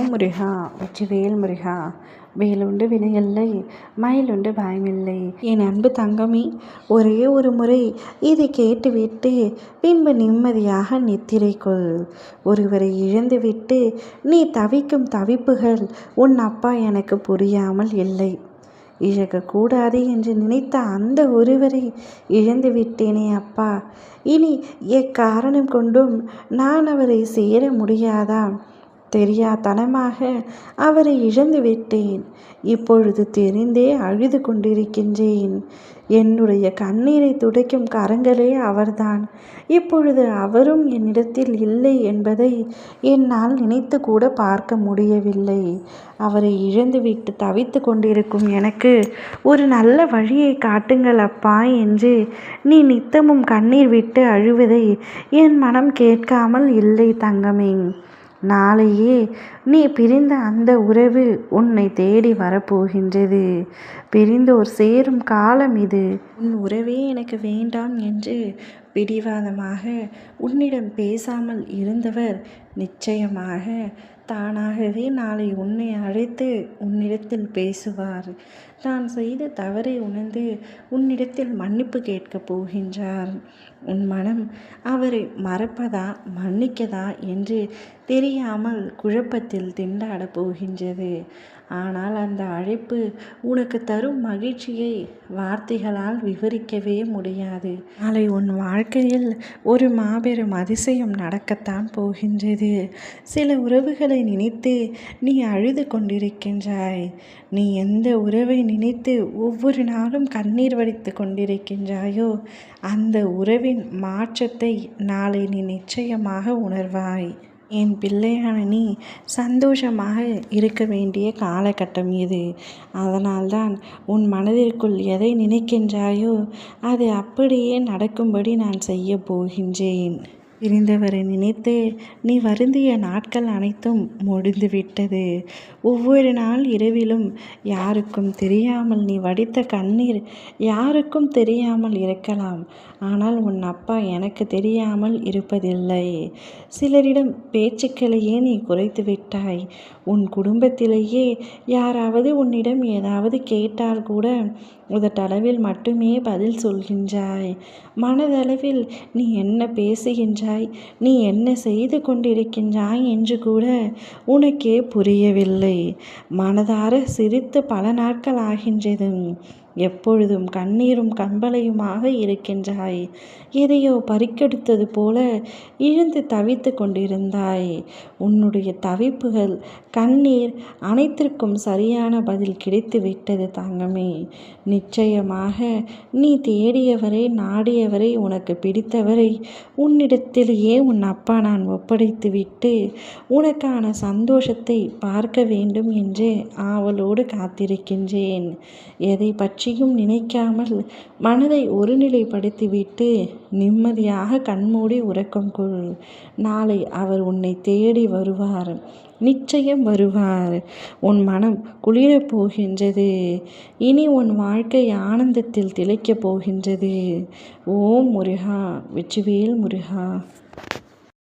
ஓம் முருகா வெற்றிவேல் முருகா. வேலுண்டு வினையில்லை, மயிலுண்டு பயமில்லை. என் அன்பு தங்கமே, ஒரே ஒரு முறை இதை கேட்டுவிட்டு பின்பு நிம்மதியாக நித்திரை கொள். ஒருவரை இழந்துவிட்டு நீ தவிக்கும் தவிப்புகள் உன் அப்பா எனக்கு புரியாமல் இல்லை. இழக்கக்கூடாது என்று நினைத்த அந்த ஒருவரை இழந்து விட்டேனே அப்பா. இனி எக்காரணம் கொண்டும் நான் அவரை சேர முடியாதா? தெரியாதனமாக அவரை இழந்து விட்டேன். இப்பொழுது தெரிந்தே அழுது கொண்டிருக்கின்றேன். என்னுடைய கண்ணீரை துடைக்கும் கரங்களே அவர்தான். இப்பொழுது அவரும் என்னிடத்தில் இல்லை என்பதை என்னால் நினைத்து கூட பார்க்க முடியவில்லை. அவரை இழந்துவிட்டு தவித்து கொண்டிருக்கும் எனக்கு ஒரு நல்ல வழியை காட்டுங்கள் அப்பா என்று நீ நித்தமும் கண்ணீர் விட்டு அழுவதை என் மனம் கேட்காமல் இல்லை தங்கமே. நாளையே நீ பிரிந்த அந்த உறவு உன்னை தேடி வரப்போகின்றது. பிரிந்தோர் சேரும் காலம் இது. உன் உறவே எனக்கு வேண்டாம் என்று பிடிவாதமாக உன்னிடம் பேசாமல் இருந்தவர் நிச்சயமாக தானாகவே நாளை உன்னை அழைத்து உன்னிடத்தில் பேசுவார். தான் செய்த தவறை உணர்ந்து உன்னிடத்தில் மன்னிப்பு கேட்கப் போகின்றார். உன் மனம் அவரை மறப்பதா மன்னிக்கதா என்று தெரியாமல் குழப்பத்தில் திண்டாடப் போகின்றது. ஆனால் அந்த அழைப்பு உனக்கு தரும் மகிழ்ச்சியை வார்த்தைகளால் விவரிக்கவே முடியாது. நாளை உன் வாழ்க்கையில் ஒரு மாபெரும் அதிசயம் நடக்கத்தான் போகின்றது. சில உறவுகளை நினைத்து நீ அழுது கொண்டிருக்கின்றாய். நீ எந்த உறவை நினைத்து ஒவ்வொரு நாளும் கண்ணீர் வடித்து கொண்டிருக்கின்றாயோ அந்த உறவின் மாற்றத்தை நாளை நீ நிச்சயமாக உணர்வாய். என் பிள்ளையான நீ சந்தோஷமாக இருக்க வேண்டிய காலகட்டம் இது. அதனால்தான் உன் மனதிற்குள் எதை நினைக்கின்றாயோ அது அப்படியே நடக்கும்படி நான் செய்ய போகின்றேன். பிரிந்தவரை நினைத்து நீ வருந்திய நாட்கள் அனைத்தும் முடிந்துவிட்டது. ஒவ்வொரு நாள் இரவிலும் யாருக்கும் தெரியாமல் நீ வடித்த கண்ணீர் யாருக்கும் தெரியாமல் இருக்கலாம். ஆனால் உன் அப்பா எனக்கு தெரியாமல் இருப்பதில்லை. சிலரிடம் பேச்சுக்களையே நீ குறைத்து விட்டாய். உன் குடும்பத்திலேயே யாராவது உன்னிடம் ஏதாவது கேட்டால் கூட உதட்டளவில் மட்டுமே பதில் சொல்கின்றாய். மனதளவில் நீ என்ன பேசுகின்றாய், நீ என்ன செய்து கொண்டிருக்கின்றாய் என்று கூட உனக்கே புரியவில்லை. மனதார சிரித்து பல நாட்கள் ஆகின்றது. எப்பொழுதும் கண்ணீரும் கம்பளையுமாக இருக்கின்றாய். எதையோ பறிக்கெடுத்தது போல இழந்து தவித்து கொண்டிருந்தாய். உன்னுடைய தவிப்புகள், கண்ணீர் அனைத்திற்கும் சரியான பதில் கிடைத்து விட்டது தங்கமே. நிச்சயமாக நீ தேடியவரை, நாடியவரை, உனக்கு பிடித்தவரை உன்னிடத்திலேயே உன் அப்பா நான் ஒப்படைத்து விட்டு உனக்கான சந்தோஷத்தை பார்க்க வேண்டும் என்று ஆவலோடு காத்திருக்கின்றேன். எதை பற்றியும் நினைக்காமல் மனதை ஒருநிலைப்படுத்திவிட்டு நிம்மதியாக கண்மூடி உறக்கம் கொள். நாளை அவர் உன்னை தேடி வருவார். நிச்சயம் வருவார். உன் மனம் குளிரப் போகின்றது. இனி உன் வாழ்க்கை ஆனந்தத்தில் திளைக்கப் போகின்றது. ஓம் முருகா வெற்றிவேல் முருகா.